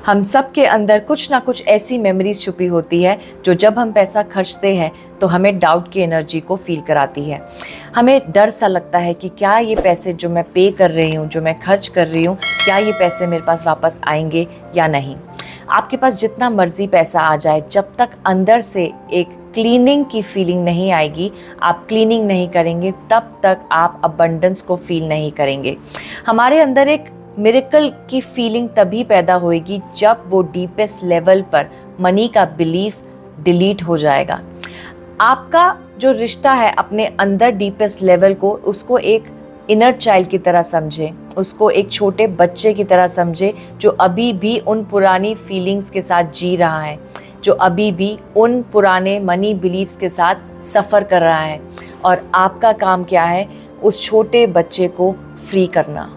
हम सब के अंदर कुछ ना कुछ ऐसी मेमोरीज छुपी होती है जो जब हम पैसा खर्चते हैं तो हमें डाउट की एनर्जी को फील कराती है। हमें डर सा लगता है कि क्या ये पैसे जो मैं पे कर रही हूँ, जो मैं खर्च कर रही हूँ, क्या ये पैसे मेरे पास वापस आएंगे या नहीं। आपके पास जितना मर्जी पैसा आ जाए, जब तक अंदर से एक क्लीनिंग की फीलिंग नहीं आएगी, आप क्लीनिंग नहीं करेंगे, तब तक आप अबंडेंस को फील नहीं करेंगे। हमारे अंदर एक मिरेकल की फीलिंग तभी पैदा होएगी जब वो डीपेस्ट लेवल पर मनी का बिलीफ डिलीट हो जाएगा। आपका जो रिश्ता है अपने अंदर डीपेस्ट लेवल को, उसको एक इनर चाइल्ड की तरह समझे, उसको एक छोटे बच्चे की तरह समझे जो अभी भी उन पुरानी फीलिंग्स के साथ जी रहा है, जो अभी भी उन पुराने मनी बिलीफ्स के साथ सफ़र कर रहा है। और आपका काम क्या है? उस छोटे बच्चे को फ्री करना,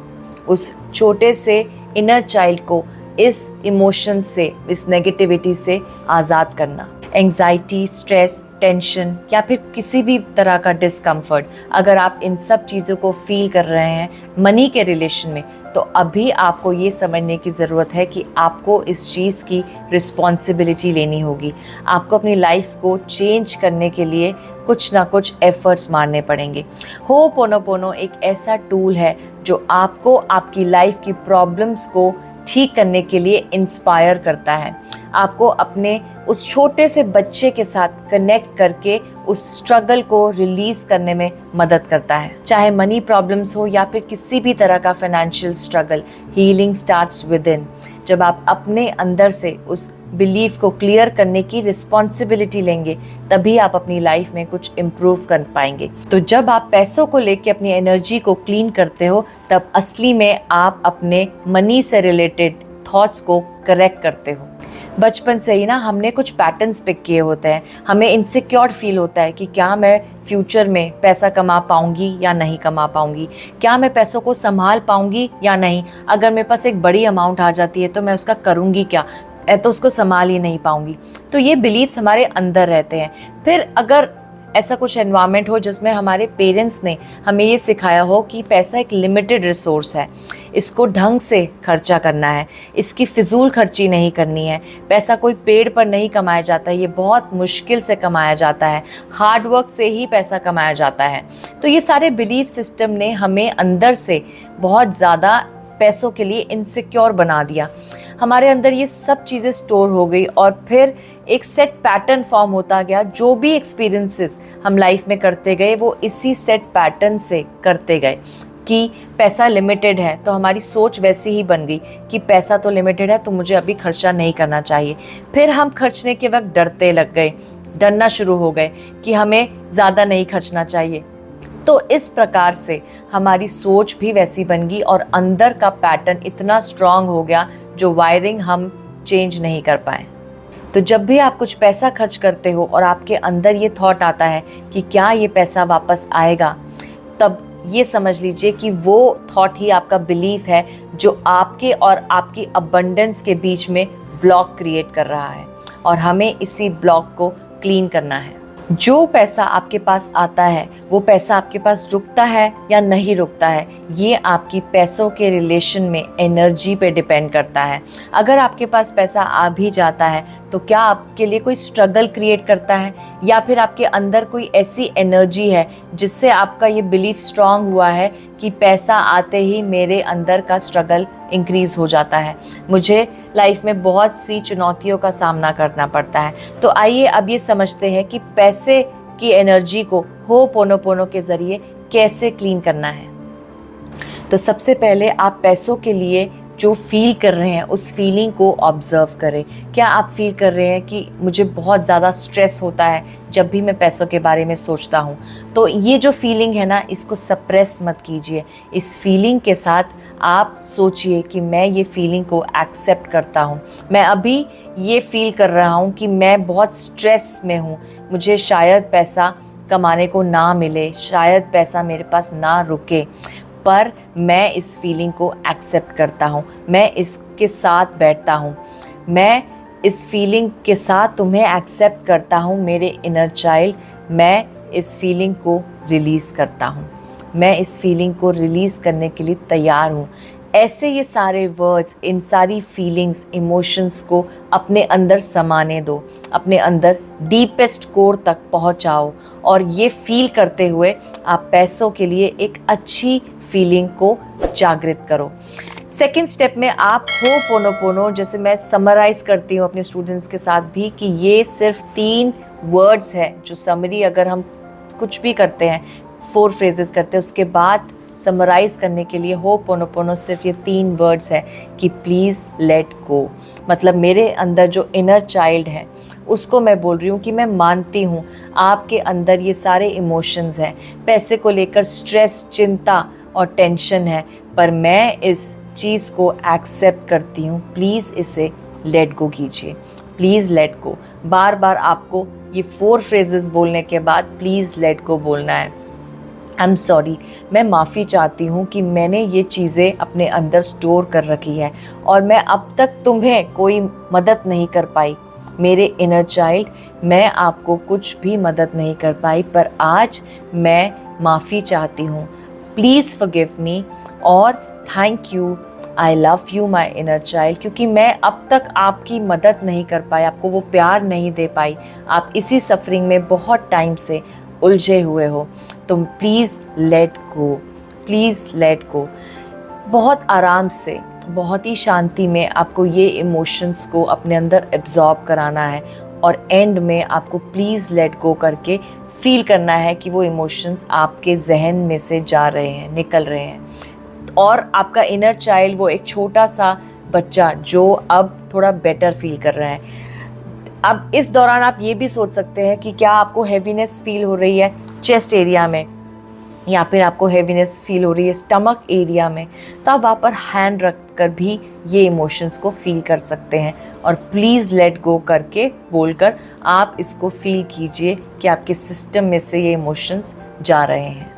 उस छोटे से इनर चाइल्ड को इस इमोशन से, इस नेगेटिविटी से आज़ाद करना। एंजाइटी, स्ट्रेस, टेंशन या फिर किसी भी तरह का डिस्कम्फर्ट, अगर आप इन सब चीज़ों को फील कर रहे हैं मनी के रिलेशन में, तो अभी आपको ये समझने की ज़रूरत है कि आपको इस चीज़ की रिस्पॉन्सिबिलिटी लेनी होगी। आपको अपनी लाइफ को चेंज करने के लिए कुछ ना कुछ एफर्ट्स मारने पड़ेंगे। होपोनोपोनो एक ऐसा टूल है जो आपको आपकी लाइफ की प्रॉब्लम्स को ठीक करने के लिए इंस्पायर करता है, आपको अपने उस छोटे से बच्चे के साथ कनेक्ट करके उस स्ट्रगल को रिलीज करने में मदद करता है। चाहे मनी प्रॉब्लम्स हो या फिर किसी भी तरह का financial struggle, healing starts with in. जब आप अपने अंदर से उस बिलीफ को क्लियर करने की रिस्पॉन्सिबिलिटी लेंगे, तभी आप अपनी लाइफ में कुछ इम्प्रूव कर पाएंगे। तो जब आप पैसों को लेके अपनी एनर्जी को क्लीन करते हो, तब असली में आप अपने मनी से रिलेटेड थॉट्स को करेक्ट करते हो। बचपन से ही ना हमने कुछ पैटर्न्स पिक किए होते हैं। हमें इनसिक्योर फील होता है कि क्या मैं फ्यूचर में पैसा कमा पाऊंगी या नहीं कमा पाऊंगी, क्या मैं पैसों को संभाल पाऊंगी या नहीं, अगर मेरे पास एक बड़ी अमाउंट आ जाती है तो मैं उसका करूंगी क्या, मैं तो उसको संभाल ही नहीं पाऊंगी। तो ये बिलीव्स हमारे अंदर रहते हैं। फिर अगर ऐसा कुछ एनवायरनमेंट हो जिसमें हमारे पेरेंट्स ने हमें ये सिखाया हो कि पैसा एक लिमिटेड रिसोर्स है, इसको ढंग से खर्चा करना है, इसकी फिजूल खर्ची नहीं करनी है, पैसा कोई पेड़ पर नहीं कमाया जाता है, ये बहुत मुश्किल से कमाया जाता है, हार्ड वर्क से ही पैसा कमाया जाता है। तो ये सारे बिलीफ सिस्टम ने हमें अंदर से बहुत ज़्यादा पैसों के लिए इनसिक्योर बना दिया। हमारे अंदर ये सब चीज़ें स्टोर हो गई और फिर एक सेट पैटर्न फॉर्म होता गया। जो भी एक्सपीरियंसेस हम लाइफ में करते गए वो इसी सेट पैटर्न से करते गए कि पैसा लिमिटेड है, तो हमारी सोच वैसी ही बन गई कि पैसा तो लिमिटेड है तो मुझे अभी खर्चा नहीं करना चाहिए। फिर हम खर्चने के वक्त डरते लग गए, डरना शुरू हो गए कि हमें ज़्यादा नहीं खर्चना चाहिए। तो इस प्रकार से हमारी सोच भी वैसी बन गई और अंदर का पैटर्न इतना स्ट्रांग हो गया जो वायरिंग हम चेंज नहीं कर पाए। तो जब भी आप कुछ पैसा खर्च करते हो और आपके अंदर ये थॉट आता है कि क्या ये पैसा वापस आएगा, तब ये समझ लीजिए कि वो थॉट ही आपका बिलीफ है जो आपके और आपकी अबंडेंस के बीच में ब्लॉक क्रिएट कर रहा है और हमें इसी ब्लॉक को क्लीन करना है। जो पैसा आपके पास आता है वो पैसा आपके पास रुकता है या नहीं रुकता है, ये आपकी पैसों के रिलेशन में एनर्जी पे डिपेंड करता है। अगर आपके पास पैसा आ भी जाता है तो क्या आपके लिए कोई स्ट्रगल क्रिएट करता है या फिर आपके अंदर कोई ऐसी एनर्जी है जिससे आपका ये बिलीफ स्ट्रांग हुआ है कि पैसा आते ही मेरे अंदर का स्ट्रगल इंक्रीज़ हो जाता है, मुझे लाइफ में बहुत सी चुनौतियों का सामना करना पड़ता है। तो आइए अब ये समझते हैं कि पैसे की एनर्जी को होपोनोपोनो के ज़रिए कैसे क्लीन करना है। तो सबसे पहले आप पैसों के लिए जो फील कर रहे हैं उस फीलिंग को ऑब्जर्व करें। क्या आप फील कर रहे हैं कि मुझे बहुत ज़्यादा स्ट्रेस होता है जब भी मैं पैसों के बारे में सोचता हूँ? तो ये जो फीलिंग है ना, इसको सप्रेस मत कीजिए। इस फीलिंग के साथ आप सोचिए कि मैं ये फीलिंग को एक्सेप्ट करता हूँ। मैं अभी ये फील कर रहा हूँ कि मैं बहुत स्ट्रेस में हूँ, मुझे शायद पैसा कमाने को ना मिले, शायद पैसा मेरे पास ना रुके, पर मैं इस फीलिंग को एक्सेप्ट करता हूँ, मैं इसके साथ बैठता हूँ, मैं इस फीलिंग के साथ तुम्हें एक्सेप्ट करता हूँ मेरे इनर चाइल्ड। मैं इस फीलिंग को रिलीज़ करता हूँ, मैं इस फीलिंग को रिलीज़ करने के लिए तैयार हूँ। ऐसे ये सारे वर्ड्स, इन सारी फीलिंग्स, इमोशंस को अपने अंदर समाने दो, अपने अंदर डीपेस्ट कोर तक पहुंचाओ और ये फील करते हुए आप पैसों के लिए एक अच्छी फीलिंग को जागृत करो। सेकेंड स्टेप में आप होपोनोपोनो, जैसे मैं समराइज करती हूँ अपने स्टूडेंट्स के साथ भी, कि ये सिर्फ 3 वर्ड्स है जो समरी, अगर हम कुछ भी करते हैं 4 फ्रेजेस करते हैं, उसके बाद समराइज करने के लिए होपोनोपोनो सिर्फ ये 3 वर्ड्स है कि प्लीज़ लेट गो। मतलब मेरे अंदर जो इनर चाइल्ड है उसको मैं बोल रही हूँ कि मैं मानती हूँ आपके अंदर ये सारे इमोशंस हैं, पैसे को लेकर स्ट्रेस, चिंता और टेंशन है, पर मैं इस चीज़ को एक्सेप्ट करती हूँ, प्लीज़ इसे लेट गो कीजिए, प्लीज़ लेट गो। बार बार आपको ये 4 फ्रेजेस बोलने के बाद प्लीज़ लेट गो बोलना है। आई एम सॉरी, मैं माफ़ी चाहती हूँ कि मैंने ये चीज़ें अपने अंदर स्टोर कर रखी है और मैं अब तक तुम्हें कोई मदद नहीं कर पाई, मेरे इनर चाइल्ड, मैं आपको कुछ भी मदद नहीं कर पाई, पर आज मैं माफ़ी चाहती हूँ, प्लीज़ फॉरगिव मी और thank you, I love you my inner child, क्योंकि मैं अब तक आपकी मदद नहीं कर पाई, आपको वो प्यार नहीं दे पाई, आप इसी सफरिंग में बहुत टाइम से उलझे हुए हो, तो please let go, please let go. बहुत आराम से, बहुत ही शांति में आपको ये इमोशंस को अपने अंदर एब्जॉर्ब कराना है और एंड में आपको प्लीज़ लेट गो करके फील करना है कि वो इमोशंस आपके जहन में से जा रहे हैं, निकल रहे हैं, और आपका इनर चाइल्ड, वो एक छोटा सा बच्चा जो अब थोड़ा बेटर फील कर रहा है। अब इस दौरान आप ये भी सोच सकते हैं कि क्या आपको हैवीनेस फील हो रही है चेस्ट एरिया में, या फिर आपको हैवीनेस फील हो रही है स्टमक एरिया में, तो आप वहाँ पर हैंड रख कर भी ये इमोशंस को फील कर सकते हैं और प्लीज़ लेट गो करके बोलकर आप इसको फील कीजिए कि आपके सिस्टम में से ये इमोशंस जा रहे हैं।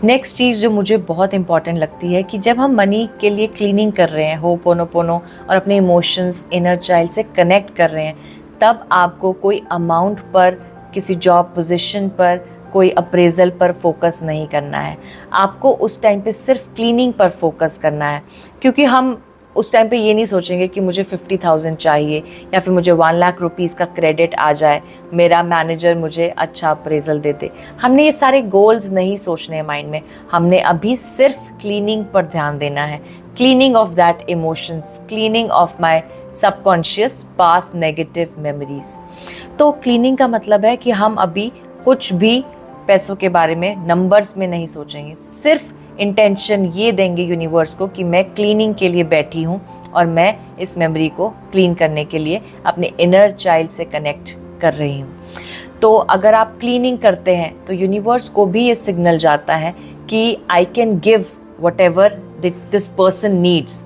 नेक्स्ट चीज़ जो मुझे बहुत इंपॉर्टेंट लगती है कि जब हम मनी के लिए क्लीनिंग कर रहे हैं, होपोनोपोनो, और अपने इमोशंस, इनर चाइल्ड से कनेक्ट कर रहे हैं, तब आपको कोई अमाउंट पर, किसी जॉब पोजीशन पर, कोई अप्रेजल पर फोकस नहीं करना है। आपको उस टाइम पे सिर्फ क्लीनिंग पर फोकस करना है, क्योंकि हम उस टाइम पे ये नहीं सोचेंगे कि मुझे 50,000 चाहिए या फिर मुझे 1 लाख रुपीज़ का क्रेडिट आ जाए, मेरा मैनेजर मुझे अच्छा अप्रेजल दे दे। हमने ये सारे गोल्स नहीं सोचने हैं माइंड में, हमने अभी सिर्फ क्लीनिंग पर ध्यान देना है, cleaning of that emotions, cleaning of my subconscious past negative memories. तो क्लीनिंग का मतलब है कि हम अभी कुछ भी पैसों के बारे में नंबर्स में नहीं सोचेंगे, सिर्फ इंटेंशन ये देंगे यूनिवर्स को कि मैं क्लीनिंग के लिए बैठी हूँ और मैं इस मेमोरी को क्लीन करने के लिए अपने इनर चाइल्ड से कनेक्ट कर रही हूँ। तो अगर आप क्लीनिंग करते हैं तो यूनिवर्स को भी ये सिग्नल जाता है कि I can give what ever this person needs,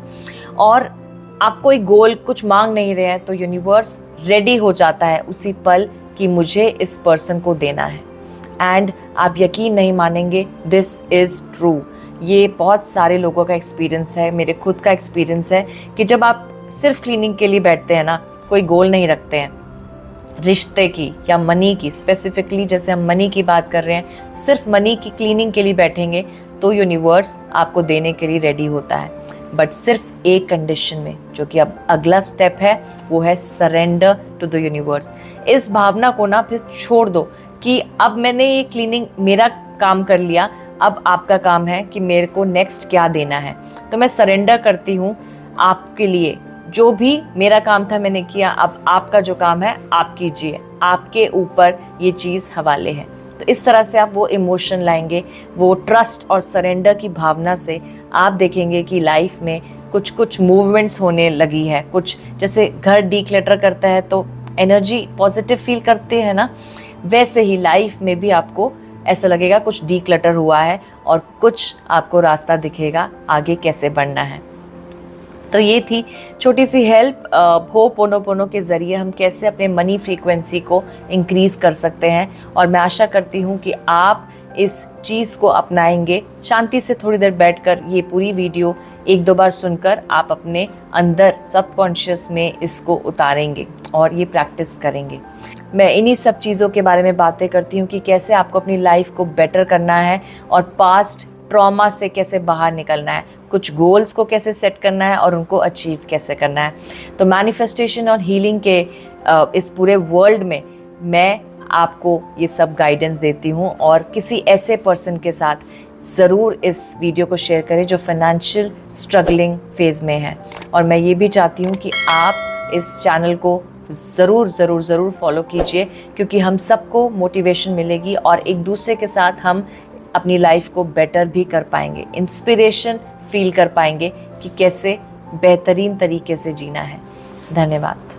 और आप कोई गोल कुछ मांग नहीं रहे हैं तो यूनिवर्स रेडी हो जाता है उसी पल कि मुझे इस पर्सन को देना है। एंड आप यकीन नहीं मानेंगे, दिस इज़ ट्रू। ये बहुत सारे लोगों का एक्सपीरियंस है, मेरे खुद का एक्सपीरियंस है कि जब आप सिर्फ क्लीनिंग के लिए बैठते हैं ना, कोई गोल नहीं रखते हैं रिश्ते की या मनी की, स्पेसिफिकली जैसे हम मनी की बात कर रहे हैं, सिर्फ मनी की क्लीनिंग के लिए बैठेंगे तो यूनिवर्स आपको देने के लिए रेडी होता है, बट सिर्फ एक कंडीशन में, जो कि अब अगला स्टेप है, वो है सरेंडर टू द यूनिवर्स। इस भावना को ना फिर छोड़ दो कि अब मैंने ये क्लीनिंग, मेरा काम कर लिया, अब आपका काम है कि मेरे को नेक्स्ट क्या देना है। तो मैं सरेंडर करती हूँ आपके लिए, जो भी मेरा काम था मैंने किया, अब आपका जो काम है आप कीजिए, आपके ऊपर ये चीज़ हवाले है। तो इस तरह से आप वो इमोशन लाएंगे, वो ट्रस्ट और सरेंडर की भावना से आप देखेंगे कि लाइफ में कुछ कुछ मूवमेंट्स होने लगी है। कुछ जैसे घर डीक्लटर करता है तो एनर्जी पॉजिटिव फील करते हैं ना, वैसे ही लाइफ में भी आपको ऐसा लगेगा कुछ डीक्लटर हुआ है और कुछ आपको रास्ता दिखेगा आगे कैसे बढ़ना है। तो ये थी छोटी सी हेल्प, होपोनोपोनो के ज़रिए हम कैसे अपने मनी फ्रीक्वेंसी को इंक्रीज़ कर सकते हैं, और मैं आशा करती हूँ कि आप इस चीज़ को अपनाएंगे। शांति से थोड़ी देर बैठकर ये पूरी वीडियो 1-2 बार सुनकर आप अपने अंदर सबकॉन्शियस में इसको उतारेंगे और ये प्रैक्टिस करेंगे। मैं इन्हीं सब चीज़ों के बारे में बातें करती हूँ कि कैसे आपको अपनी लाइफ को बेटर करना है और पास्ट ट्रॉमा से कैसे बाहर निकलना है, कुछ गोल्स को कैसे सेट करना है और उनको अचीव कैसे करना है। तो मैनिफेस्टेशन और हीलिंग के इस पूरे वर्ल्ड में मैं आपको ये सब गाइडेंस देती हूँ। और किसी ऐसे पर्सन के साथ ज़रूर इस वीडियो को शेयर करें जो फाइनेंशियल स्ट्रगलिंग फेज़ में है। और मैं ये भी चाहती हूँ कि आप इस चैनल को ज़रूर फॉलो कीजिए, क्योंकि हम सबको मोटिवेशन मिलेगी और एक दूसरे के साथ हम अपनी लाइफ को बेटर भी कर पाएंगे, इंस्पिरेशन फील कर पाएंगे कि कैसे बेहतरीन तरीके से जीना है। धन्यवाद।